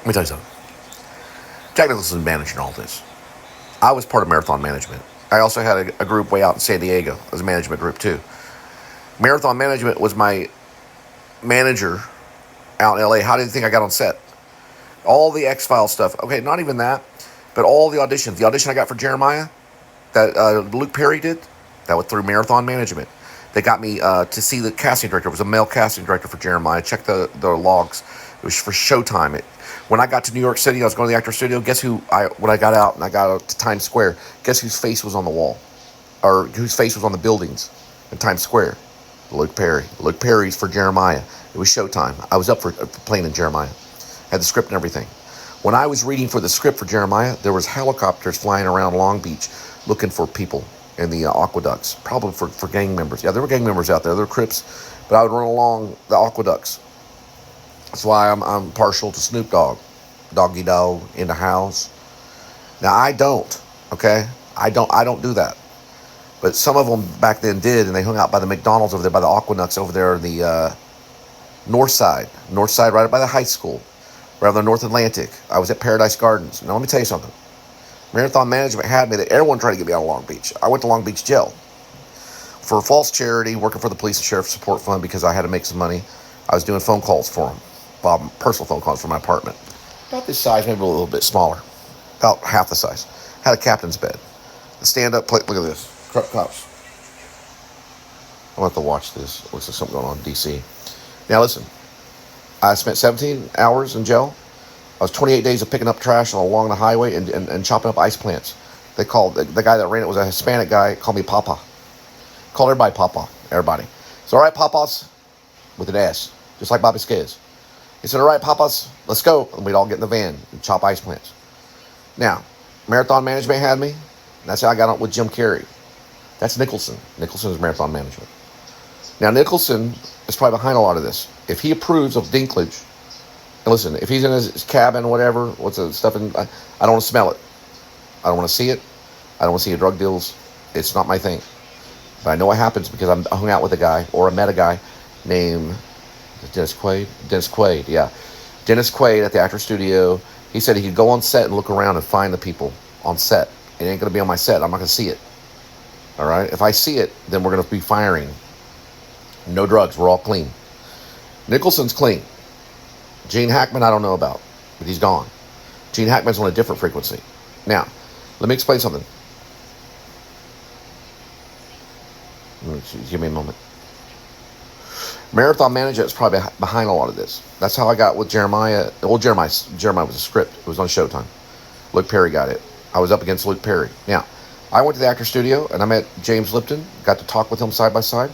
me tell you something. Jack Nicholson managing all this. I was part of Marathon Management. I also had a group way out in San Diego as a management group too. Marathon Management was my manager out in LA. How do you think I got on set? All the X-Files stuff. Okay, not even that, but all the auditions. The audition I got for Jeremiah that Luke Perry did, that was through Marathon Management. They got me to see the casting director. It was a male casting director for Jeremiah. Check the logs. It was for Showtime. When I got to New York City, I was going to the actor studio. Guess who? When I got out and I got out to Times Square, guess whose face was on the wall, or whose face was on the buildings in Times Square? Luke Perry. Luke Perry's for Jeremiah. It was Showtime. I was up for playing in Jeremiah. Had the script and everything. When I was reading for the script for Jeremiah, there was helicopters flying around Long Beach looking for people in the aqueducts, probably for gang members. Yeah, there were gang members out there. There were Crips, but I would run along the aqueducts. That's why I'm partial to Snoop Dogg. Doggy Dog in the house. Now, I don't, okay? I don't do that. But some of them back then did, and they hung out by the McDonald's over there, by the aqueducts over there, the north side, right up by the high school, right on the North Atlantic. I was at Paradise Gardens. Now, let me tell you something. Marathon Management had me that everyone tried to get me out of Long Beach. I went to Long Beach jail for a false charity, working for the Police and Sheriff Support Fund because I had to make some money. I was doing phone calls for them, personal phone calls for my apartment. About this size, maybe a little bit smaller, about half the size. Had a captain's bed. The stand-up plate. Look at this. Cops. I'm going to have to watch this. Looks like something going on in D.C. Now, listen. I spent 17 hours in jail. I was 28 days of picking up trash along the highway and chopping up ice plants. They called, the guy that ran it was a Hispanic guy, called me Papa. Called everybody Papa. Everybody. So, all right, Papas, with an S, just like Bobby Skiz. He said, all right, Papas, let's go. And we'd all get in the van and chop ice plants. Now, Marathon Management had me. That's how I got on with Jim Carrey. That's Nicholson. Nicholson is Marathon Management. Now, Nicholson is probably behind a lot of this. If he approves of Dinklage, and listen, if he's in his cabin or whatever, what's the stuff in, I don't want to smell it. I don't want to see it. I don't want to see your drug deals. It's not my thing. But I know what happens because I hung out with a guy, or I met a guy named Dennis Quaid. Dennis Quaid, yeah. Dennis Quaid at the Actor Studio. He said he could go on set and look around and find the people on set. It ain't going to be on my set. I'm not going to see it. All right? If I see it, then we're going to be firing. No drugs. We're all clean. Nicholson's clean. Gene Hackman, I don't know about, but he's gone. Gene Hackman's on a different frequency. Now, let me explain something. Give me a moment. Marathon Management is probably behind a lot of this. That's how I got with Jeremiah. Well, Jeremiah was a script. It was on Showtime. Luke Perry got it. I was up against Luke Perry. Now, I went to the Actor Studio, and I met James Lipton. Got to talk with him side by side.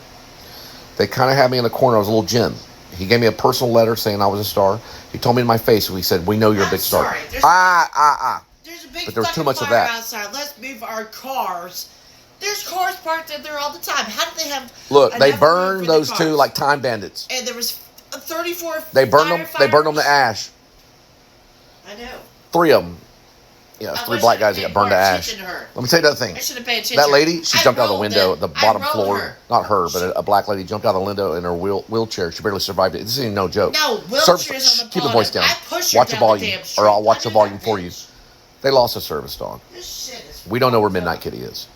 They kind of had me in the corner. I was a little Jim. He gave me a personal letter saying I was a star. He told me in my face, he said, we know you're a big star. There's a big but there's too much of fire that. Outside. Let's move our cars. There's cars parked in there all the time. How did they have... Look, they burned those two like time bandits. And there was 34 They burned them to ash. I know. 3 of them. Yeah, 3 black guys that got burned to ash. Let me tell you another thing. I should have paid attention. That lady, she jumped out the window, the bottom floor. Not her, but a black lady jumped out the window in her wheelchair. She barely survived it. This ain't no joke. No, wheelchairs on the keep the voice down. I push her watch down the volume, the damn street. or I'll watch the volume for you. They lost a service dog. This shit is... We don't know where Midnight Kitty is.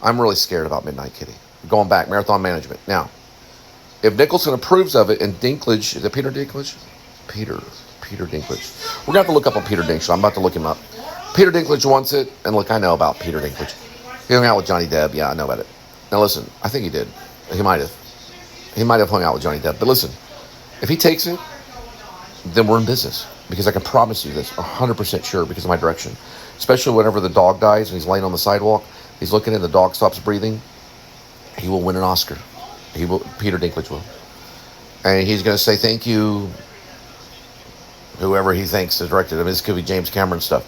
I'm really scared about Midnight Kitty. Going back, Marathon Management. Now, if Nicholson approves of it, and Dinklage, is it Peter Dinklage? Peter Dinklage. We're going to have to look up on Peter Dinklage. I'm about to look him up. Peter Dinklage wants it, and look, I know about Peter Dinklage. He hung out with Johnny Depp. Yeah, I know about it. Now, listen, I think he did. He might have. He might have hung out with Johnny Depp. But listen, if he takes it, then we're in business. Because I can promise you this, 100% sure, because of my direction. Especially whenever the dog dies and he's laying on the sidewalk, he's looking and the dog stops breathing, he will win an Oscar. Peter Dinklage will. And he's going to say thank you, whoever he thinks has directed him. This could be James Cameron stuff.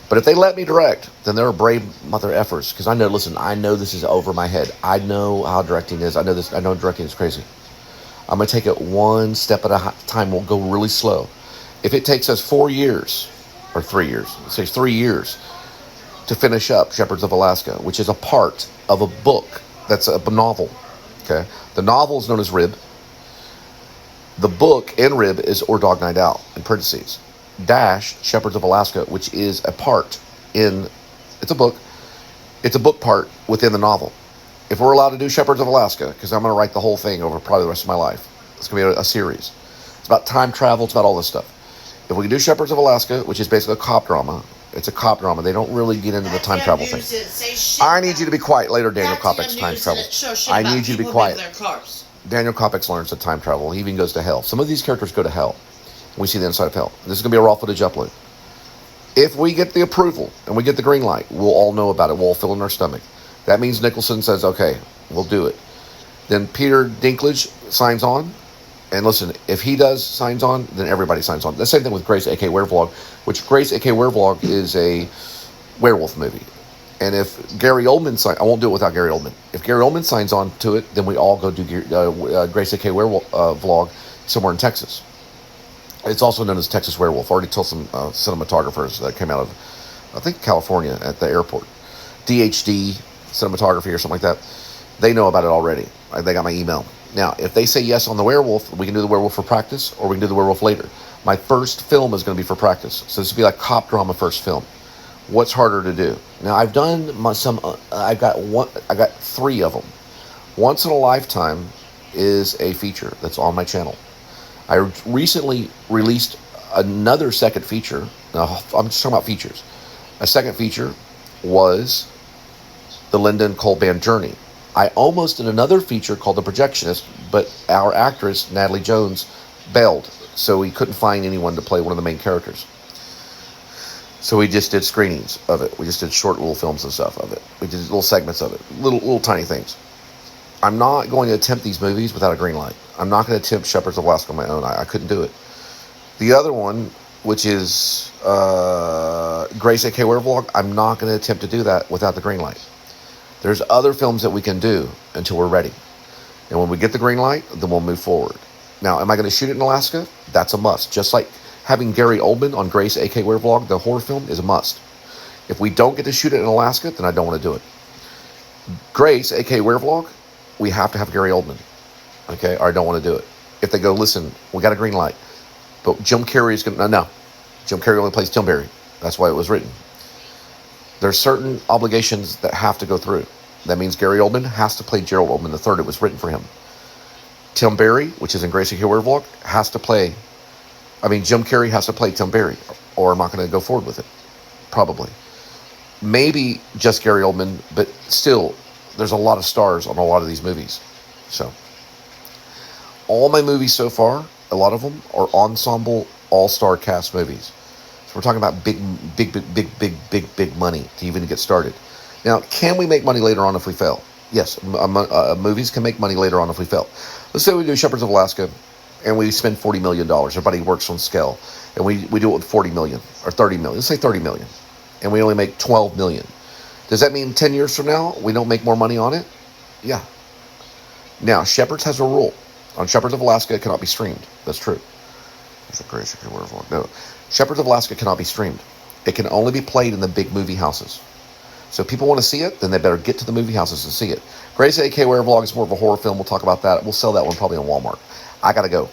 But if they let me direct, then they're brave mother effers. Because I know this is over my head. I know how directing is. I know directing is crazy. I'm going to take it one step at a time. We'll go really slow. If it takes us 4 years, or 3 years, let's say 3 years, to finish up Shepherds of Alaska, which is a part of a book that's a novel. Okay, the novel is known as Rib. The book in Rib is Or Dog Night Out, in parentheses. dash Shepherds of Alaska, which is a part in, it's a book, it's a book part within the novel. If we're allowed to do Shepherds of Alaska, because I'm going to write the whole thing over probably the rest of my life, it's going to be a series. It's about time travel, it's about all this stuff. If we can do Shepherds of Alaska, which is basically a cop drama, it's a cop drama. They don't really get into the time travel thing. I need you to be quiet later, Daniel Kopek's time travel. I need you to be quiet. Daniel Kopek learns the time travel. He even goes to hell. Some of these characters go to hell. We see the inside of hell. This is going to be a raw footage upload. If we get the approval and we get the green light, we'll all know about it. We'll all feel in our stomach. That means Nicholson says, okay, we'll do it. Then Peter Dinklage signs on. And listen, if he signs on, then everybody signs on. The same thing with Grace, a.k.a. Werevlog, which Grace, a.k.a. Werevlog is a werewolf movie. And if Gary Oldman I won't do it without Gary Oldman. If Gary Oldman signs on to it, then we all go do Grace, a.k.a. Werewolf vlog somewhere in Texas. It's also known as Texas Werewolf. I already told some cinematographers that came out of, I think, California at the airport. DHD cinematography or something like that. They know about it already. They got my email. Now, if they say yes on the werewolf, we can do the werewolf for practice, or we can do the werewolf later. My first film is going to be for practice. So this will be like cop drama first film. What's harder to do? Now, I've done I got 3 of them. Once in a Lifetime is a feature that's on my channel. I recently released another second feature. Now, I'm just talking about features. A second feature was the Linda and Cole Band Journey. I almost did another feature called The Projectionist, but our actress, Natalie Jones, bailed, so we couldn't find anyone to play one of the main characters. So we just did screenings of it. We just did short little films and stuff of it. We did little segments of it, little tiny things. I'm not going to attempt these movies without a green light. I'm not going to attempt Shepherds of Alaska on my own. I couldn't do it. The other one, which is Grace, a.k.a. Werevlog, I'm not going to attempt to do that without the green light. There's other films that we can do until we're ready. And when we get the green light, then we'll move forward. Now, am I going to shoot it in Alaska? That's a must. Just like having Gary Oldman on Grace, a.k.a. Werevlog, the horror film, is a must. If we don't get to shoot it in Alaska, then I don't want to do it. Grace, a.k.a. Werevlog, we have to have Gary Oldman. Okay? Or I don't want to do it. If they go, listen, we got a green light. But Jim Carrey is going to... No. Jim Carrey only plays Tim Barry. That's why it was written. There's certain obligations that have to go through. That means Gary Oldman has to play Gerald Oldman III. It was written for him. Tim Barry, which is in Gracie K. Werevlog, Jim Carrey has to play Tim Barry, or I'm not going to go forward with it. Probably. Maybe just Gary Oldman, but still, there's a lot of stars on a lot of these movies. So, all my movies so far, a lot of them are ensemble, all-star cast movies. So we're talking about big money to even get started. Now, can we make money later on if we fail? Yes, movies can make money later on if we fail. Let's say we do Shepherds of Alaska, and we spend $40 million. Everybody works on scale, and we do it with $40 million or $30 million. Let's say $30 million, and we only make $12 million. Does that mean 10 years from now we don't make more money on it? Yeah. Now, Shepherds has a rule. On Shepherds of Alaska, it cannot be streamed. That's true. No. Shepherds of Alaska cannot be streamed. It can only be played in the big movie houses. So if people want to see it, then they better get to the movie houses and see it. Grace, a.k.a. Werevlog is more of a horror film. We'll talk about that. We'll sell that one probably on Walmart. I got to go.